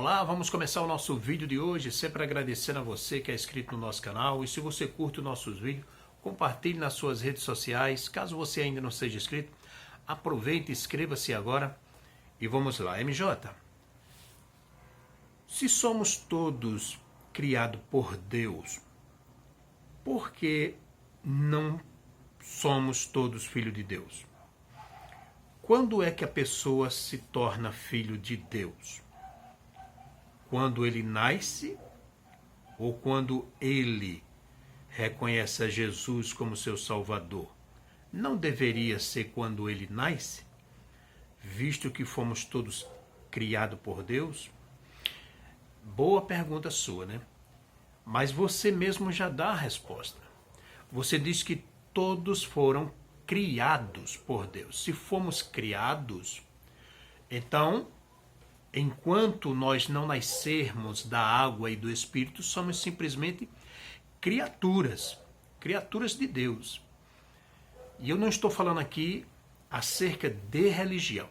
Olá, vamos começar o nosso vídeo de hoje, sempre agradecendo a você que é inscrito no nosso canal. E se você curte os nossos vídeos, compartilhe nas suas redes sociais. Caso você ainda não seja inscrito, aproveite e inscreva-se agora. E vamos lá, MJ. Se somos todos criados por Deus, por que não somos todos filhos de Deus? Quando é que a pessoa se torna filho de Deus? Quando ele nasce ou quando ele reconhece a Jesus como seu Salvador? Não deveria ser quando ele nasce, visto que fomos todos criados por Deus? Boa pergunta sua, né? Mas você mesmo já dá a resposta. Você diz que todos foram criados por Deus. Se fomos criados, então, enquanto nós não nascermos da água e do Espírito, somos simplesmente criaturas de Deus. E eu não estou falando aqui acerca de religião,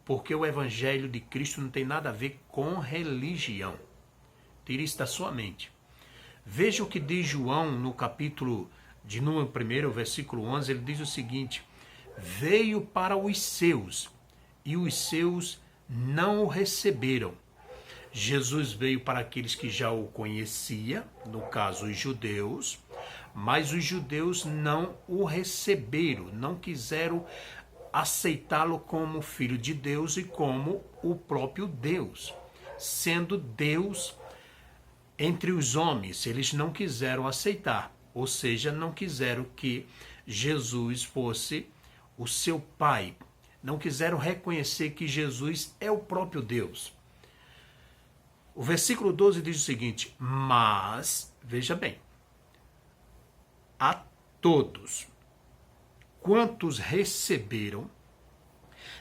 porque o Evangelho de Cristo não tem nada a ver com religião. Tire isso da sua mente. Veja o que diz João no capítulo de número 1, versículo 11, ele diz o seguinte: veio para os seus, e os seus não o receberam. Jesus veio para aqueles que já o conheciam, no caso os judeus, mas os judeus não o receberam, não quiseram aceitá-lo como filho de Deus e como o próprio Deus. Sendo Deus entre os homens, eles não quiseram aceitar, ou seja, não quiseram que Jesus fosse o seu Pai. Não quiseram reconhecer que Jesus é o próprio Deus. O versículo 12 diz o seguinte: mas, veja bem, a todos quantos receberam,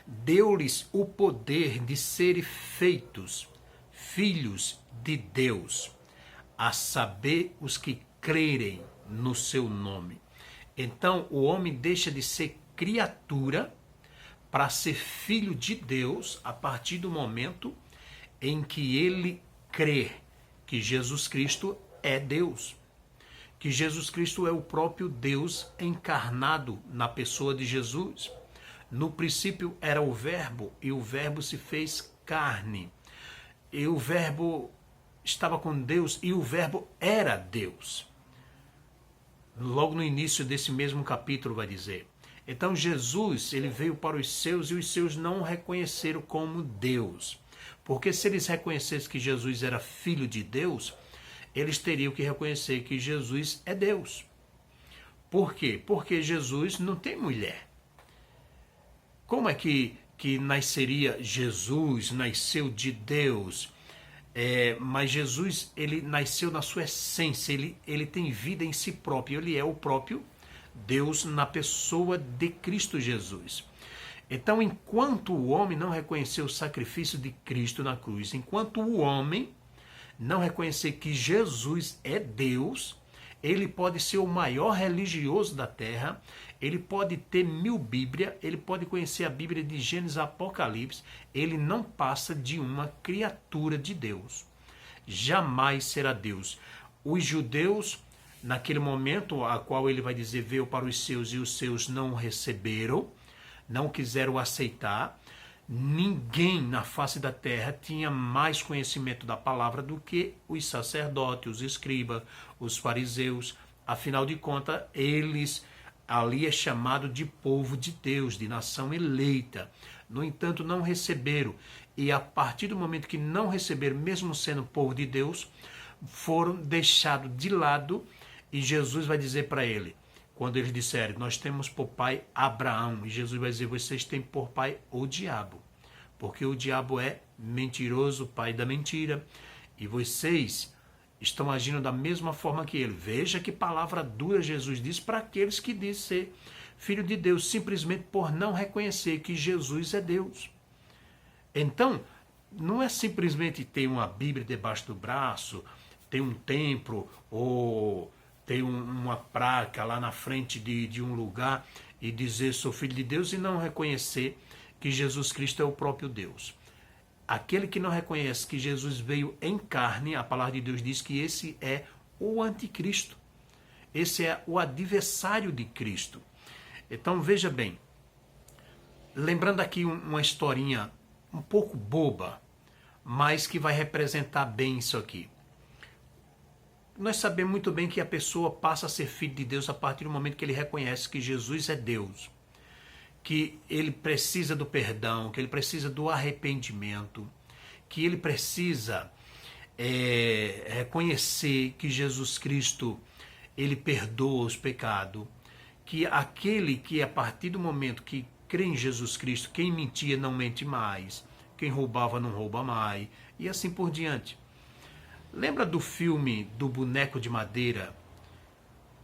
deu-lhes o poder de serem feitos filhos de Deus, a saber, os que crerem no seu nome. Então, o homem deixa de ser criatura para ser filho de Deus a partir do momento em que ele crê que Jesus Cristo é Deus, que Jesus Cristo é o próprio Deus encarnado na pessoa de Jesus. No princípio era o Verbo, e o Verbo se fez carne, e o Verbo estava com Deus, e o Verbo era Deus. Logo no início desse mesmo capítulo vai dizer. Então Jesus, ele veio para os seus, e os seus não o reconheceram como Deus. Porque se eles reconhecessem que Jesus era filho de Deus, eles teriam que reconhecer que Jesus é Deus. Por quê? Porque Jesus não tem mulher. Como é que nasceria Jesus, nasceu de Deus? Mas Jesus, ele nasceu na sua essência, ele tem vida em si próprio, ele é o próprio Deus na pessoa de Cristo Jesus. Então, enquanto o homem não reconhecer o sacrifício de Cristo na cruz, enquanto o homem não reconhecer que Jesus é Deus, ele pode ser o maior religioso da terra, ele pode ter 1000 Bíblias, ele pode conhecer a Bíblia de Gênesis a Apocalipse, ele não passa de uma criatura de Deus. Jamais será Deus. Os judeus, naquele momento a qual ele vai dizer, veio para os seus e os seus não o receberam, não quiseram aceitar. Ninguém na face da terra tinha mais conhecimento da palavra do que os sacerdotes, os escribas, os fariseus. Afinal de contas, eles ali é chamado de povo de Deus, de nação eleita. No entanto, não receberam. E a partir do momento que não receberam, mesmo sendo povo de Deus, foram deixados de lado. E Jesus vai dizer para ele, quando eles disserem, nós temos por pai Abraão, e Jesus vai dizer, vocês têm por pai o diabo, porque o diabo é mentiroso, pai da mentira, e vocês estão agindo da mesma forma que ele. Veja que palavra dura Jesus diz para aqueles que dizem ser filho de Deus, simplesmente por não reconhecer que Jesus é Deus. Então, não é simplesmente ter uma Bíblia debaixo do braço, ter um templo, ou tem uma placa lá na frente de um lugar e dizer sou filho de Deus e não reconhecer que Jesus Cristo é o próprio Deus. Aquele que não reconhece que Jesus veio em carne, a palavra de Deus diz que esse é o anticristo. Esse é o adversário de Cristo. Então veja bem, lembrando aqui uma historinha um pouco boba, mas que vai representar bem isso aqui. Nós sabemos muito bem que a pessoa passa a ser filho de Deus a partir do momento que ele reconhece que Jesus é Deus, que ele precisa do perdão, que ele precisa do arrependimento, que ele precisa reconhecer que Jesus Cristo, ele perdoa os pecados, que aquele que a partir do momento que crê em Jesus Cristo, quem mentia não mente mais, quem roubava não rouba mais, e assim por diante. Lembra do filme do boneco de madeira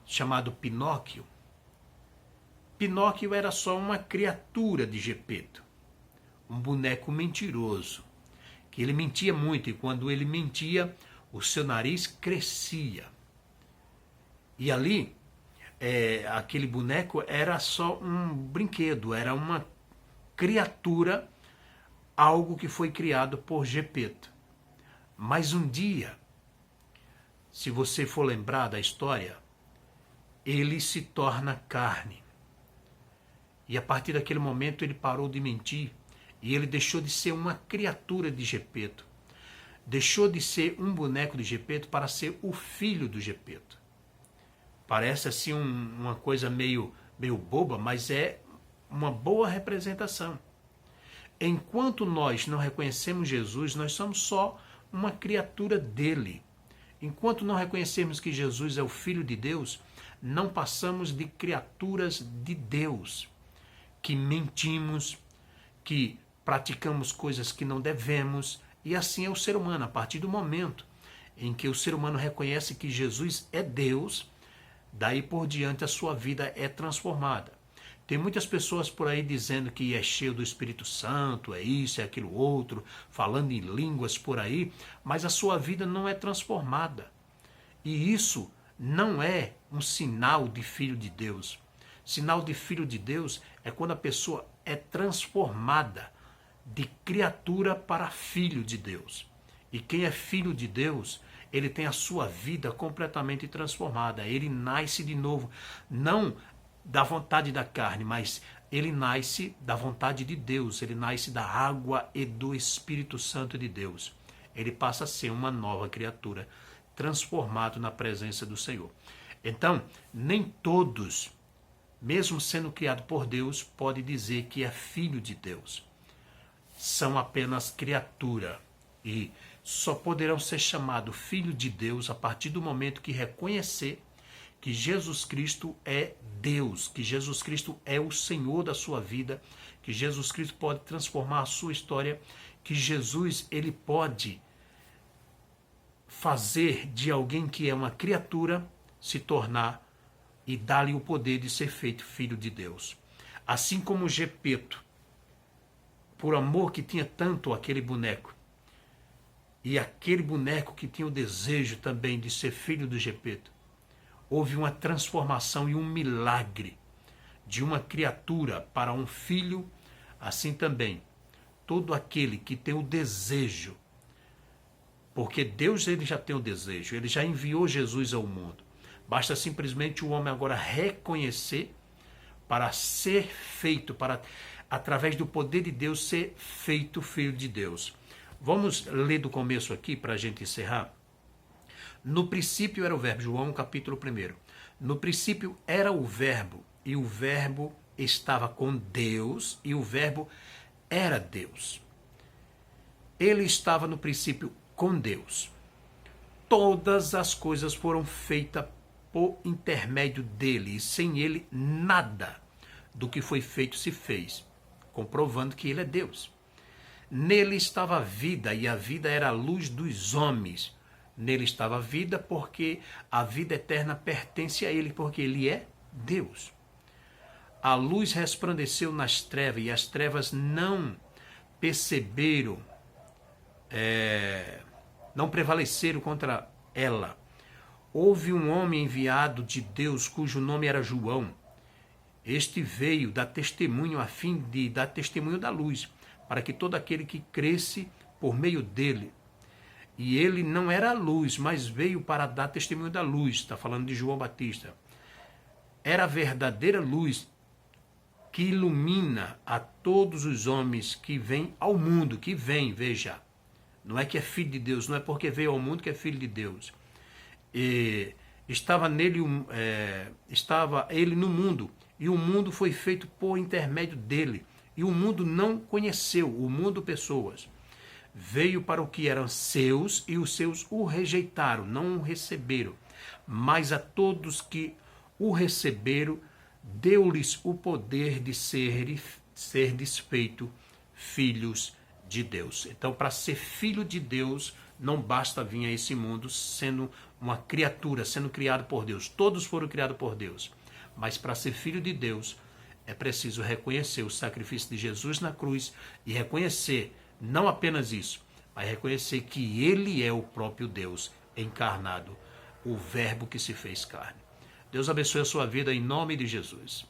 chamado Pinóquio? Pinóquio era só uma criatura de Gepeto, um boneco mentiroso, que ele mentia muito, e quando ele mentia, o seu nariz crescia. E ali, aquele boneco era só um brinquedo, era uma criatura, algo que foi criado por Gepeto. Mas um dia, se você for lembrar da história, ele se torna carne. E a partir daquele momento ele parou de mentir e ele deixou de ser uma criatura de Gepeto. Deixou de ser um boneco de Gepeto para ser o filho do Gepeto. Parece assim uma coisa meio boba, mas é uma boa representação. Enquanto nós não reconhecemos Jesus, nós somos só uma criatura dele. Enquanto não reconhecermos que Jesus é o Filho de Deus, não passamos de criaturas de Deus, que mentimos, que praticamos coisas que não devemos, e assim é o ser humano. A partir do momento em que o ser humano reconhece que Jesus é Deus, daí por diante a sua vida é transformada. Tem muitas pessoas por aí dizendo que é cheio do Espírito Santo, é isso, é aquilo outro, falando em línguas por aí, mas a sua vida não é transformada. E isso não é um sinal de filho de Deus. Sinal de filho de Deus é quando a pessoa é transformada de criatura para filho de Deus. E quem é filho de Deus, ele tem a sua vida completamente transformada. Ele nasce de novo, não da vontade da carne, mas ele nasce da vontade de Deus, ele nasce da água e do Espírito Santo de Deus. Ele passa a ser uma nova criatura, transformado na presença do Senhor. Então, nem todos, mesmo sendo criado por Deus, pode dizer que é filho de Deus. São apenas criatura e só poderão ser chamados filho de Deus a partir do momento que reconhecer que Jesus Cristo é Deus, que Jesus Cristo é o Senhor da sua vida, que Jesus Cristo pode transformar a sua história, que Jesus ele pode fazer de alguém que é uma criatura se tornar e dar-lhe o poder de ser feito filho de Deus. Assim como Gepeto, por amor que tinha tanto aquele boneco, e aquele boneco que tinha o desejo também de ser filho do Gepeto, houve uma transformação e um milagre de uma criatura para um filho. Assim também, todo aquele que tem o desejo, porque Deus ele já tem o desejo, ele já enviou Jesus ao mundo. Basta simplesmente o homem agora reconhecer para ser feito, para através do poder de Deus ser feito filho de Deus. Vamos ler do começo aqui para a gente encerrar. No princípio era o verbo, João capítulo 1. No princípio era o verbo, e o verbo estava com Deus, e o verbo era Deus. Ele estava no princípio com Deus. Todas as coisas foram feitas por intermédio dele, e sem ele nada do que foi feito se fez, comprovando que ele é Deus. Nele estava a vida, e a vida era a luz dos homens. Nele estava a vida, porque a vida eterna pertence a ele, porque ele é Deus. A luz resplandeceu nas trevas, e as trevas não perceberam, não prevaleceram contra ela. Houve um homem enviado de Deus, cujo nome era João. Este veio dar testemunho a fim de dar testemunho da luz, para que todo aquele que cresce por meio dele. E ele não era a luz, mas veio para dar testemunho da luz. Está falando de João Batista. Era a verdadeira luz que ilumina a todos os homens que vêm ao mundo, que vêm, veja. Não é que é filho de Deus, não é porque veio ao mundo que é filho de Deus. E estava ele no mundo, e o mundo foi feito por intermédio dele. E o mundo não conheceu, o mundo pessoas. Veio para o que eram seus, e os seus o rejeitaram, não o receberam. Mas a todos que o receberam, deu-lhes o poder de ser desfeito filhos de Deus. Então, para ser filho de Deus, não basta vir a esse mundo sendo uma criatura, sendo criado por Deus. Todos foram criados por Deus. Mas para ser filho de Deus, é preciso reconhecer o sacrifício de Jesus na cruz e reconhecer, não apenas isso, mas reconhecer que Ele é o próprio Deus encarnado, o Verbo que se fez carne. Deus abençoe a sua vida em nome de Jesus.